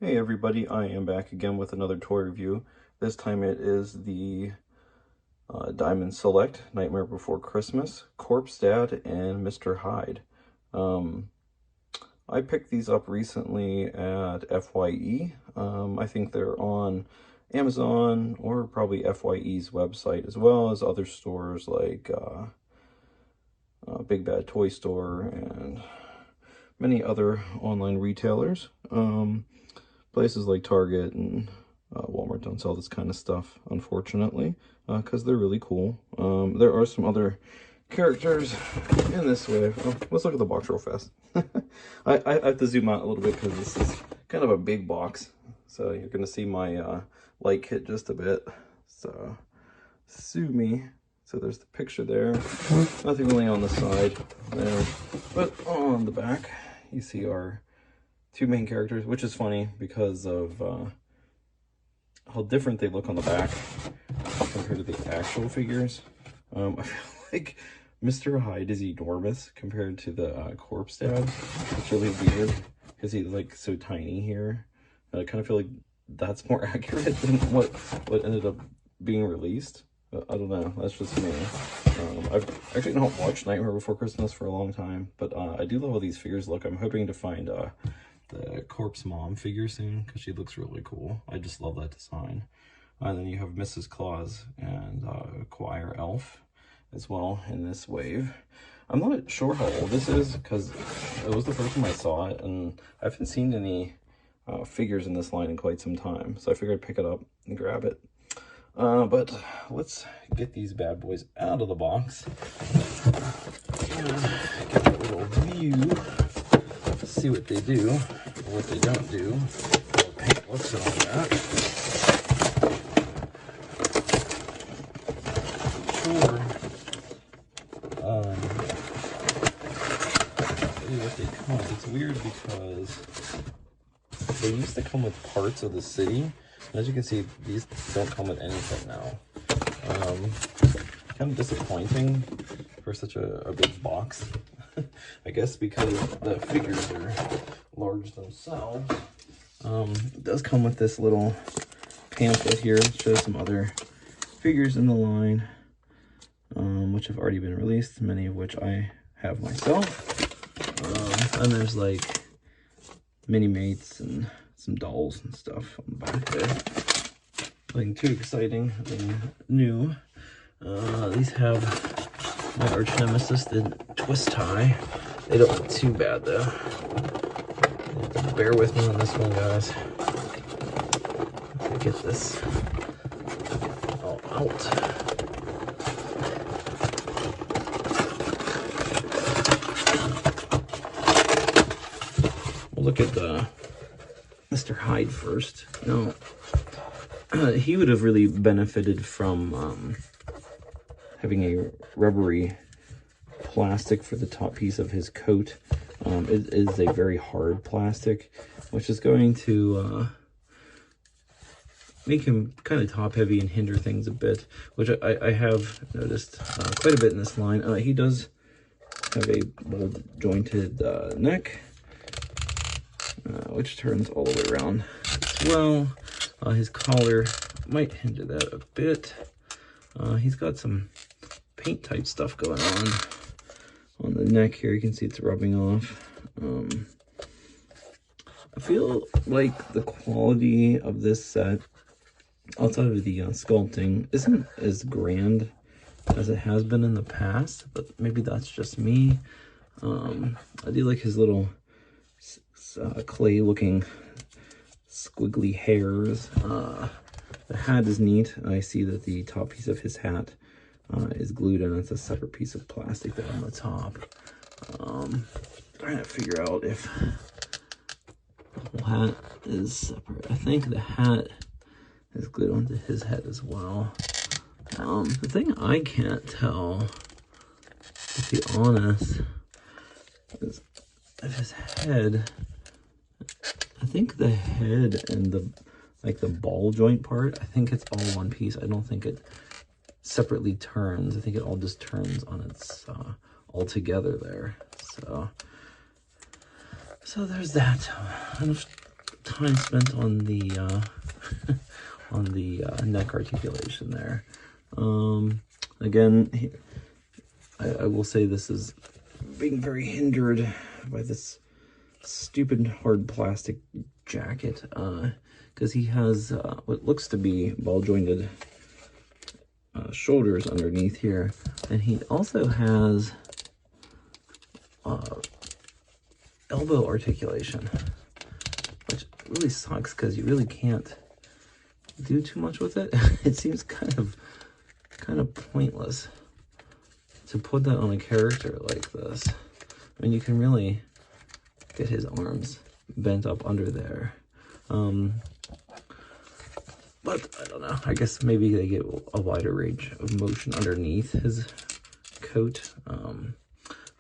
Hey everybody, I am back again with another toy review. This time it is the Diamond Select Nightmare Before Christmas, Corpse Dad, and Mr. Hyde. I picked these up recently at FYE. I think they're on Amazon or probably FYE's website, as well as other stores like Big Bad Toy Store and many other online retailers. Places like Target and Walmart don't sell this kind of stuff, unfortunately, because they're really cool. There are some other characters in this wave. Oh, let's look at the box real fast. I have to zoom out a little bit because this is kind of a big box. So you're going to see my light kit just a bit. So, sue me. So there's the picture there. Nothing really on the side there. But on the back, you see our two main characters, which is funny because of how different they look on the back compared to the actual figures. I feel like Mr. Hyde is enormous compared to the Corpse Dad. It's really weird because he's like so tiny here. And I kind of feel like that's more accurate than what ended up being released. I don't know, that's just me. I've actually not watched Nightmare Before Christmas for a long time, but I do love how these figures look. I'm hoping to find the Corpse Mom figure soon because she looks really cool. I just love that design. And then you have Mrs. Claus and Choir Elf as well in this wave. I'm not sure how old this is because it was the first time I saw it, and I haven't seen any figures in this line in quite some time, so I figured I'd pick it up and grab it. But let's get these bad boys out of the box and get a little view, see what they do, or what they don't do. Paint looks and all that. Sure. What they come with. It's weird because they used to come with parts of the city. As you can see, these don't come with anything now. Kind of disappointing for such a big box. I guess because the figures are large themselves. It does come with this little pamphlet here. It shows some other figures in the line, which have already been released, many of which I have myself. And there's like mini mates and some dolls and stuff on the back there. Nothing too exciting, nothing new. These have my arch nemesis, the twist tie. They don't look too bad though. Bear with me on this one, guys. Let's get this all out. We'll look at the Mr. Hyde first. Now, he would have really benefited from having a rubbery plastic for the top piece of his coat. It is a very hard plastic, which is going to make him kind of top heavy and hinder things a bit, which I have noticed quite a bit in this line. He does have a bold jointed neck, which turns all the way around as well. His collar might hinder that a bit. He's got some paint type stuff going on the neck here. You can see it's rubbing off. I feel like the quality of this set, outside of the sculpting, isn't as grand as it has been in the past, but maybe that's just me. I do like his little clay looking squiggly hairs. The hat is neat. I see that the top piece of his hat is glued in. It's a separate piece of plastic there on the top. Trying to figure out if the whole hat is separate. I think the hat is glued onto his head as well. The thing I can't tell, to be honest, is if his head, I think the head and the ball joint part, I think it's all one piece. I don't think it separately turns. I think it all just turns on its all together there. So there's that. time spent on the on the neck articulation there. Again, I will say this is being very hindered by this stupid hard plastic jacket, because he has what looks to be ball-jointed shoulders underneath here, and he also has elbow articulation, which really sucks because you really can't do too much with it. It seems kind of pointless to put that on a character like this. I mean, you can really get his arms bent up under there. But I don't know. I guess maybe they get a wider range of motion underneath his coat.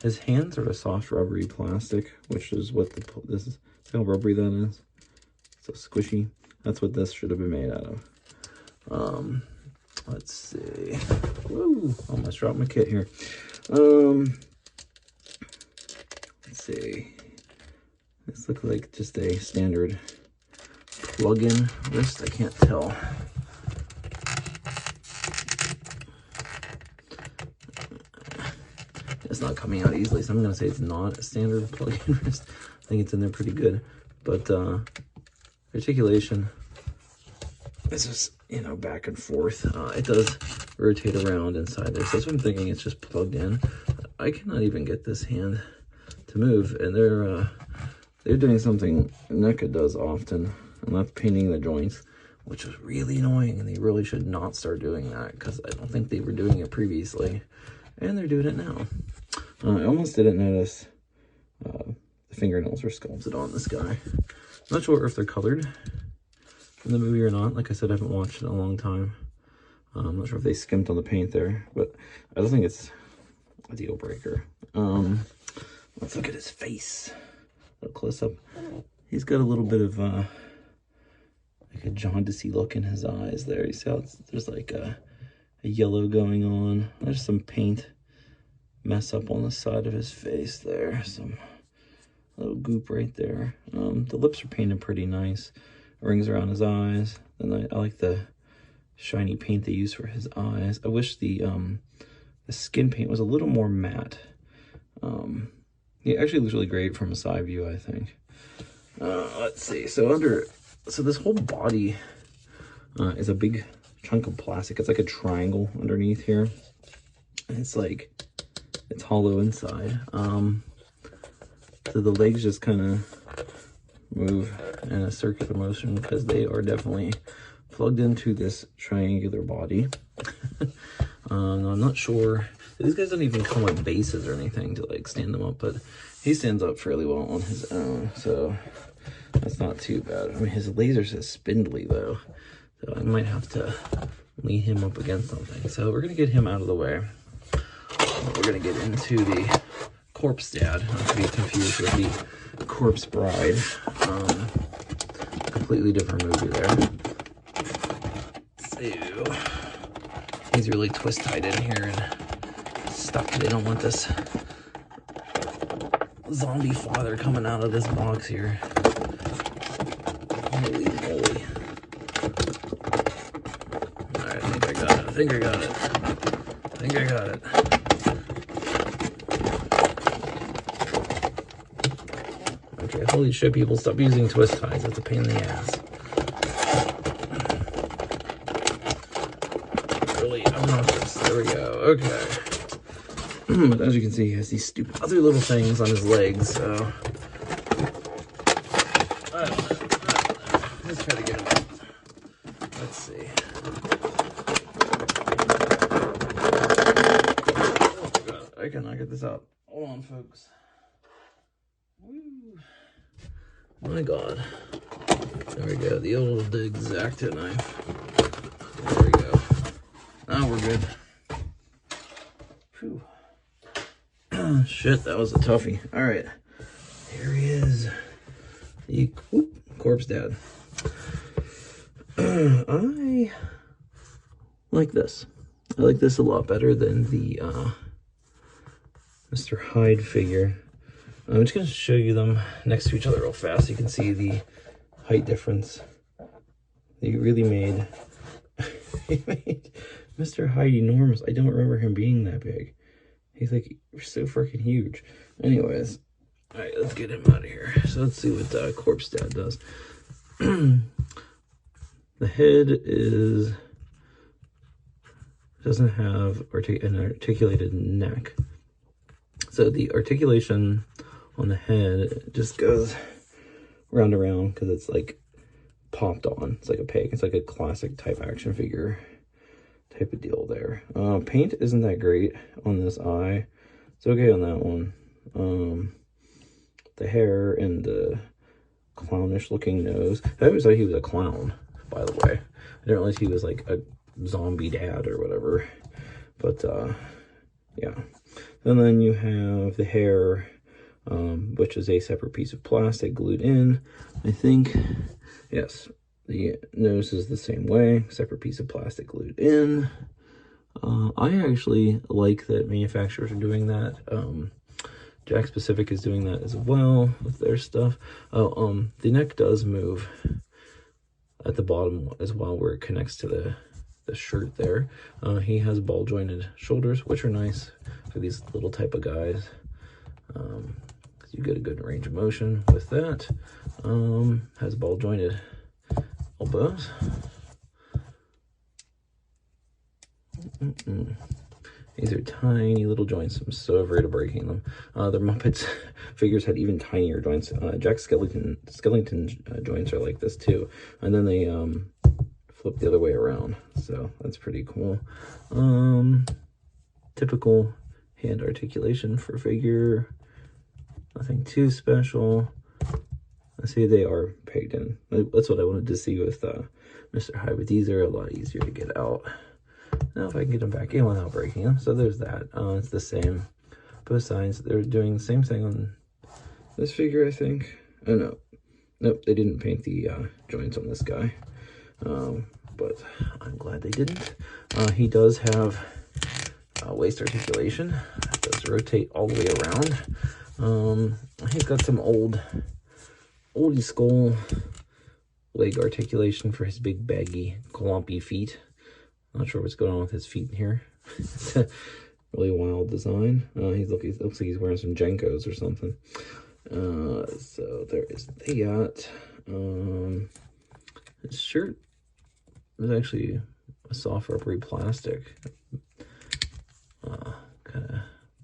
His hands are a soft rubbery plastic, which is what this is. See how rubbery that is? So squishy. That's what this should have been made out of. Let's see. Woo! Almost dropped my kit here. Let's see. This looks like just a standard plug-in wrist. I can't tell. It's not coming out easily, so I'm going to say it's not a standard plug-in wrist. I think it's in there pretty good. But articulation is just, you know, back and forth. It does rotate around inside there. So that's what I'm thinking. It's just plugged in. I cannot even get this hand to move, and they're doing something NECA does often, and that's painting the joints, which is really annoying, and they really should not start doing that, because I don't think they were doing it previously, and they're doing it now. I almost didn't notice the fingernails were sculpted on this guy. I'm not sure if they're colored in the movie or not. Like I said, I haven't watched it in a long time. I'm not sure if they skimped on the paint there, but I don't think it's a deal breaker. Let's look at his face. A close up. He's got a little bit of like a jaundicey look in his eyes there. You see how there's like a yellow going on. There's some paint mess up on the side of his face there. Some little goop right there. The lips are painted pretty nice. Rings around his eyes. And I like the shiny paint they use for his eyes. I wish the skin paint was a little more matte. It actually looks really great from a side view, I think. Let's see. So this whole body is a big chunk of plastic. It's like a triangle underneath here. And it's hollow inside. So the legs just kind of move in a circular motion because they are definitely plugged into this triangular body. I'm not sure. These guys don't even come with bases or anything to like stand them up, but he stands up fairly well on his own, so that's not too bad. I mean, his laser's is spindly though, so I might have to lean him up against something. So we're gonna get him out of the way. We're gonna get into the Corpse Dad, not to be confused with the Corpse Bride. Completely different movie there. So he's really twist tied in here and stuck. They don't want this zombie father coming out of this box here. Holy moly. Alright, I think I got it. I think I got it. Okay, holy shit, people, stop using twist ties. That's a pain in the ass. Really obnoxious. There we go. Okay. But as you can see, he has these stupid other little things on his legs, so I don't know. Let's try to get him out. Let's see. Oh my god, I cannot get this out. Hold on, folks. Woo. My god. There we go, the old X-Acto knife. There we go. Now we're good. Phew. Shit, that was a toughie. Alright. Here he is. The Corpse Dad. I like this. I like this a lot better than the Mr. Hyde figure. I'm just going to show you them next to each other real fast. You can see the height difference. He really made, he made Mr. Hyde enormous. I don't remember him being that big. He's like so freaking huge. Anyways, all right, let's get him out of here. So let's see what Corpse Dad does. The head doesn't have an articulated neck. So the articulation on the head just goes round and round because it's like popped on. It's like a peg. It's like a classic type action figure type of deal there. Paint isn't that great on this eye. It's okay on that one. The hair and the clownish looking nose. I always thought he was a clown, by the way. I didn't realize he was like a zombie dad or whatever. But yeah. And then you have the hair, which is a separate piece of plastic glued in, I think. Yes, the nose is the same way, separate piece of plastic glued in. I actually like that manufacturers are doing that. Jack Specific is doing that as well with their stuff. The neck does move at the bottom as well, where it connects to the shirt there. He has ball jointed shoulders, which are nice for these little type of guys. You get a good range of motion with that. Has ball jointed elbows. These are tiny little joints. I'm so afraid of breaking them. The Muppets figures had even tinier joints. Jack's skeleton joints are like this too, and then they flip the other way around. So that's pretty cool. Typical hand articulation for figure. Nothing too special. I see they are pegged in. That's what I wanted to see with Mr. Hyde, but these are a lot easier to get out. Now if I can get them back in without breaking them. So there's that. It's the same. Both sides. They're doing the same thing on this figure, I think. Oh, no. Nope, they didn't paint the joints on this guy. But I'm glad they didn't. He does have waist articulation. It does rotate all the way around. He's got some oldie skull leg articulation for his big baggy clumpy feet. Not sure what's going on with his feet here. It's a really wild design. He looks like he's wearing some Jenkos or something. So there is that. His shirt is actually a soft rubbery plastic. Kind of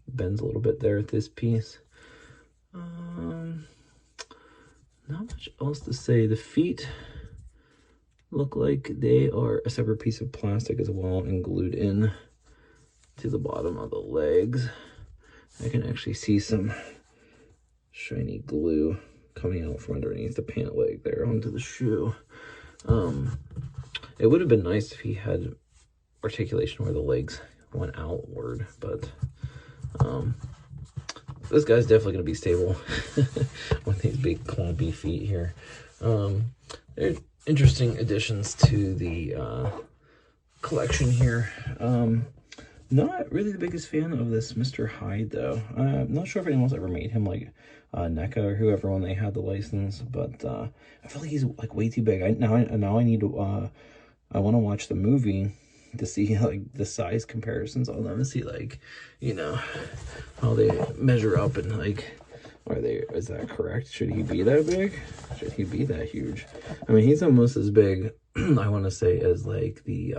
bends a little bit there at this piece. Not much else to say. The feet look like they are a separate piece of plastic as well and glued in to the bottom of the legs. I can actually see some shiny glue coming out from underneath the pant leg there onto the shoe. It would have been nice if he had articulation where the legs went outward, but this guy's definitely going to be stable with these big clumpy feet here. They're interesting additions to the collection here. Not really the biggest fan of this Mr. Hyde, though. I'm not sure if anyone else ever made him like NECA or whoever when they had the license, but I feel like he's like way too big. Now I need to, I want to watch the movie to see like the size comparisons on them and see like, you know, how they measure up and like, is that correct? Should he be that big? Should he be that huge? I mean, he's almost as big, I want to say, as like the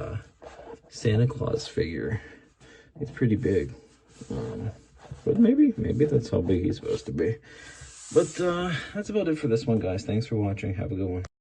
Santa Claus figure. He's pretty big. But maybe that's how big he's supposed to be. But that's about it for this one, guys. Thanks for watching. Have a good one.